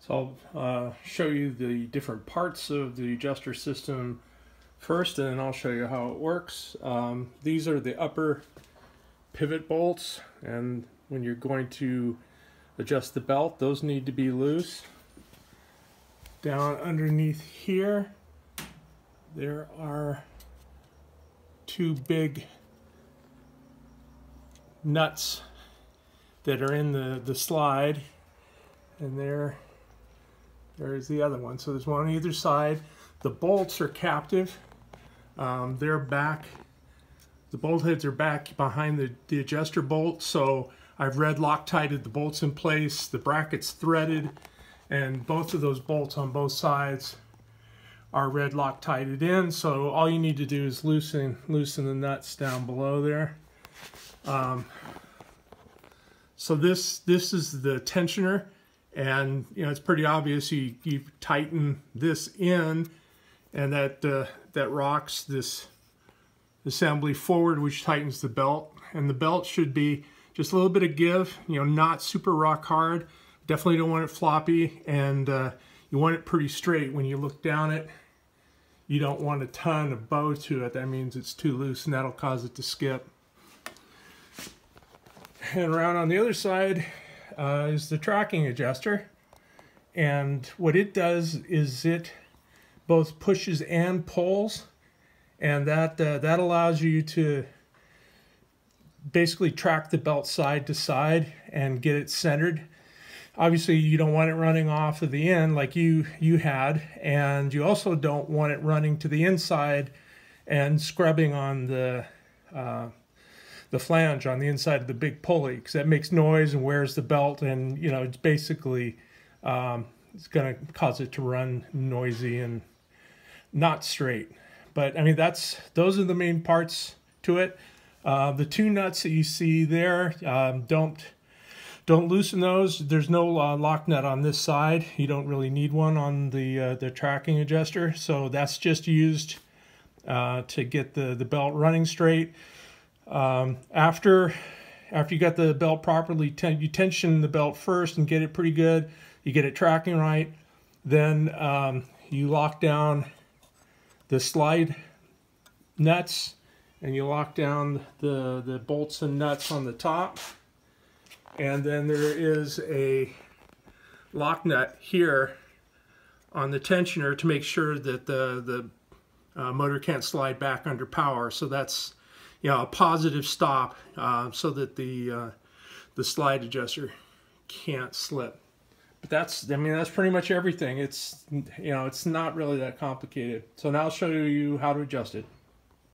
So I'll show you the different parts of the adjuster system first, and then I'll show you how it works. These are the upper pivot bolts, and when you're going to adjust the belt, those need to be loose. Down underneath here, there are two big nuts that are in the slide, and there's the other one. So there's one on either side. The bolts are captive. They're back. The bolt heads are back behind the adjuster bolt. So I've red Loctited the bolts in place. The bracket's threaded, and both of those bolts on both sides are red Loctited in. So all you need to do is loosen the nuts down below there. So this is the tensioner. And you know, it's pretty obvious. You tighten this in, and that rocks this assembly forward, which tightens the belt. And the belt should be just a little bit of give, you know, not super rock hard. Definitely don't want it floppy, and you want it pretty straight. When you look down it, you don't want a ton of bow to it. That means it's too loose, and that'll cause it to skip. And around on the other side is the tracking adjuster, and what it does is it both pushes and pulls, and that allows you to basically track the belt side to side and get it centered. Obviously you don't want it running off of the end like you had, and you also don't want it running to the inside and scrubbing on the flange on the inside of the big pulley, because that makes noise and wears the belt, and you know, it's basically it's going to cause it to run noisy and not straight. But I mean, those are the main parts to it. The two nuts that you see there, don't loosen those. There's no lock nut on this side. You don't really need one on the tracking adjuster, so that's just used to get the belt running straight. After you got the belt properly, you tension the belt first and get it pretty good. You get it tracking right. Then you lock down the slide nuts, and you lock down the bolts and nuts on the top. And then there is a lock nut here on the tensioner to make sure that the motor can't slide back under power. So that's, you know, a positive stop, so that the slide adjuster can't slip. But that's pretty much everything. It's, you know, it's not really that complicated. So now I'll show you how to adjust it.